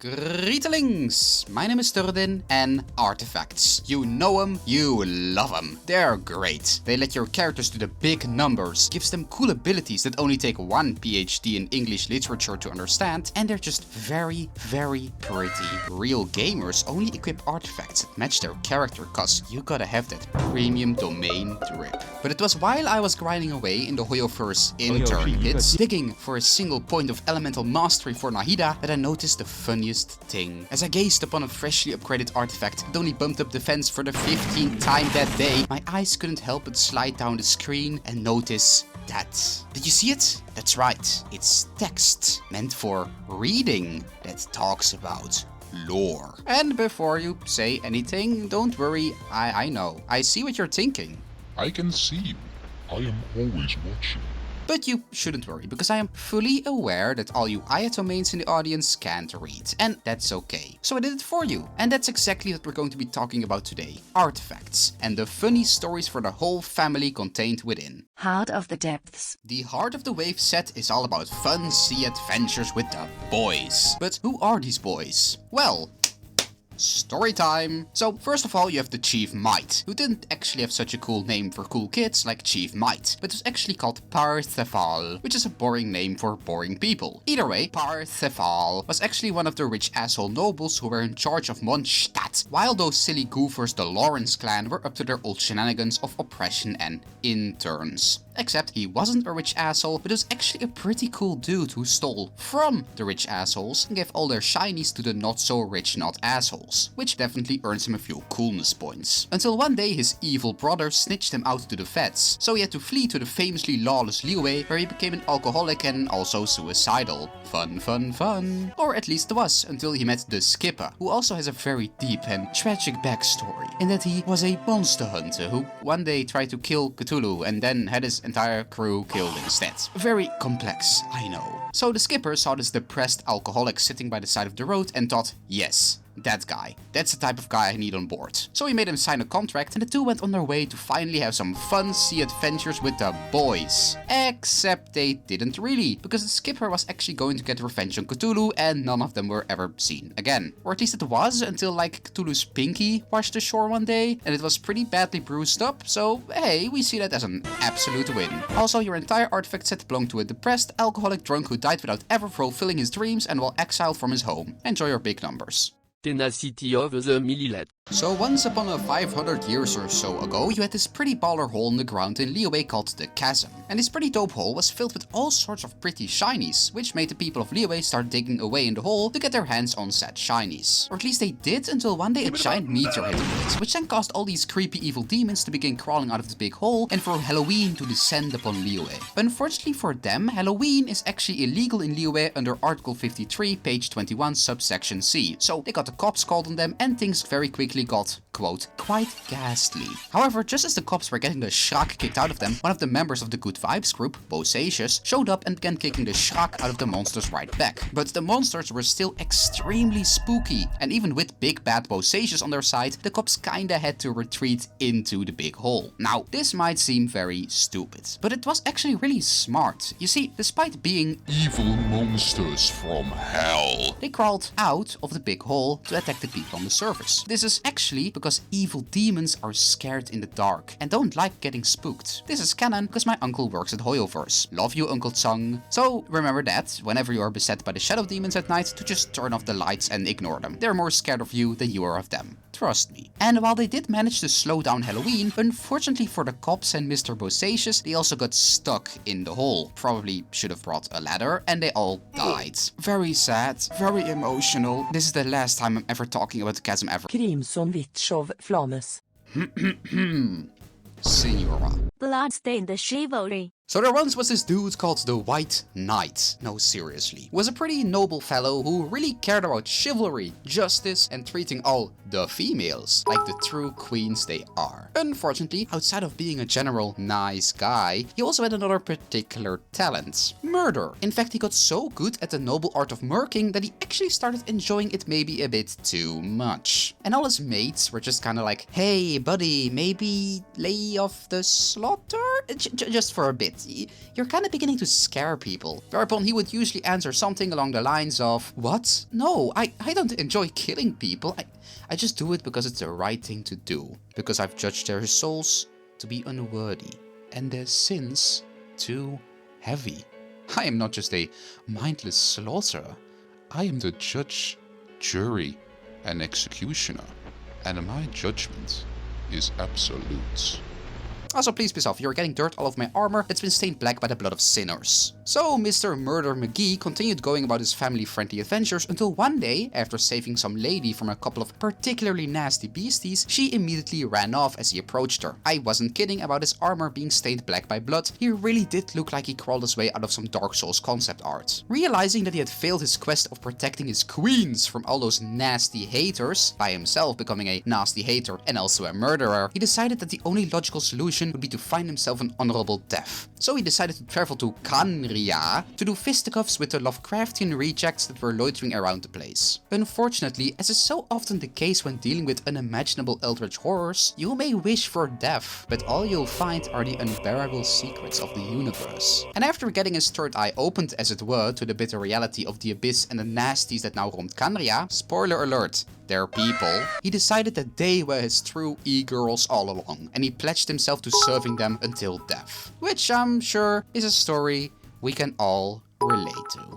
Greetings! My name is Turdin, and artifacts. You know them, you love them. They're great. They let your characters do the big numbers, gives them cool abilities that only take one PhD in English literature to understand, and they're just very, very pretty. Real gamers only equip artifacts that match their character, cause you gotta have that premium domain drip. But it was while I was grinding away in the Hoyoverse intern pits, digging for a single point of elemental mastery for Nahida, that I noticed the funniest thing. As I gazed upon a freshly upgraded artifact that only bumped up defense for the 15th time that day, my eyes couldn't help but slide down the screen and notice that. Did you see it? That's right. It's text meant for reading that talks about lore. And before you say anything, don't worry, I know. I see what you're thinking. I can see you. I am always watching. But you shouldn't worry, because I am fully aware that all you Ayatomains in the audience can't read, and that's okay. So I did it for you, and that's exactly what we're going to be talking about today. Artifacts, and the funny stories for the whole family contained within. Heart of the Depths. The Heart of the Wave set is all about fun sea adventures with the boys. But who are these boys? Well, story time! So first of all you have the Chief Might, who didn't actually have such a cool name for cool kids like Chief Might, but was actually called Parthefal, which is a boring name for boring people. Either way, Parthefal was actually one of the rich asshole nobles who were in charge of Mondstadt, while those silly goofers the Lawrence clan were up to their old shenanigans of oppression and interns. Except he wasn't a rich asshole, but was actually a pretty cool dude who stole from the rich assholes and gave all their shinies to the not so rich not assholes, which definitely earns him a few coolness points. Until one day his evil brother snitched him out to the feds, so he had to flee to the famously lawless Liyue, where he became an alcoholic and also suicidal. Fun, fun, fun. Or at least was, until he met the Skipper, who also has a very deep and tragic backstory, in that he was a monster hunter who one day tried to kill Cthulhu and then had his entire crew killed instead. Very complex, I know. So the Skipper saw this depressed alcoholic sitting by the side of the road and thought, yes, that guy. That's the type of guy I need on board. So he made him sign a contract and the two went on their way to finally have some fun sea adventures with the boys. Except they didn't really, because the Skipper was actually going to get revenge on Cthulhu and none of them were ever seen again. Or at least it was, until like Cthulhu's pinky washed ashore one day and it was pretty badly bruised up, so hey, we see that as an absolute win. Also, your entire artifact set belonged to a depressed alcoholic drunk who died without ever fulfilling his dreams and while exiled from his home. Enjoy your big numbers. Tenacity of the Milileth. So once upon a 500 years or so ago, you had this pretty baller hole in the ground in Liyue called the Chasm. And this pretty dope hole was filled with all sorts of pretty shinies, which made the people of Liyue start digging away in the hole to get their hands on said shinies. Or at least they did, until one day a giant meteor hit the place, which then caused all these creepy evil demons to begin crawling out of the big hole and for Halloween to descend upon Liyue. Unfortunately for them, Halloween is actually illegal in Liyue under Article 53, page 21, subsection C. So they got the cops called on them and things very quickly got, quote, quite ghastly. However, just as the cops were getting the schrak kicked out of them, one of the members of the Good Vibes group, Bosacius, showed up and began kicking the schrak out of the monsters right back. But the monsters were still extremely spooky, and even with big bad Bosacius on their side, the cops kinda had to retreat into the big hole. Now, this might seem very stupid, but it was actually really smart. You see, despite being Evil monsters from hell, they crawled out of the big hole to attack the people on the surface. This is actually because evil demons are scared in the dark and don't like getting spooked. This is canon because my uncle works at Hoyoverse. Love you, Uncle Tsung. So remember that, whenever you are beset by the shadow demons at night, to just turn off the lights and ignore them. They're more scared of you than you are of them. Trust me. And while they did manage to slow down Halloween, unfortunately for the cops and Mr. Bosacius, they also got stuck in the hole. Probably should have brought a ladder and they all died. Very sad, very emotional. This is the last time I'm ever talking about the chasm ever. Crimson Witch of Flammes. Senora. Bloodstained Chivalry. So there once was this dude called the White Knight. No, seriously. He was a pretty noble fellow who really cared about chivalry, justice, and treating all the females like the true queens they are. Unfortunately, outside of being a general nice guy, he also had another particular talent: murder. In fact, he got so good at the noble art of murking that he actually started enjoying it maybe a bit too much. And all his mates were just kind of like, hey buddy, maybe lay off the slaughter? Just for a bit. bit. You're kind of beginning to scare people. Whereupon he would usually answer something along the lines of, what? No, I don't enjoy killing people. I just do it because it's the right thing to do. Because I've judged their souls to be unworthy and their sins too heavy. I am not just a mindless slaughterer. I am the judge, jury, and executioner. And my judgment is absolute. Also, please piss off, you're getting dirt all over my armor that's been stained black by the blood of sinners. So, Mr. Murder McGee continued going about his family-friendly adventures until one day, after saving some lady from a couple of particularly nasty beasties, she immediately ran off as he approached her. I wasn't kidding about his armor being stained black by blood. He really did look like he crawled his way out of some Dark Souls concept art. Realizing that he had failed his quest of protecting his queens from all those nasty haters, by himself becoming a nasty hater and also a murderer, he decided that the only logical solution would be to find himself an honorable death. So he decided to travel to Khaenri'ah to do fisticuffs with the Lovecraftian rejects that were loitering around the place. Unfortunately, as is so often the case when dealing with unimaginable eldritch horrors, you may wish for death, but all you'll find are the unbearable secrets of the universe. And after getting his third eye opened, as it were, to the bitter reality of the abyss and the nasties that now roamed Khaenri'ah, spoiler alert, they're people, he decided that they were his true e-girls all along, and he pledged himself to serving them until death. Which I'm sure is a story we can all relate to.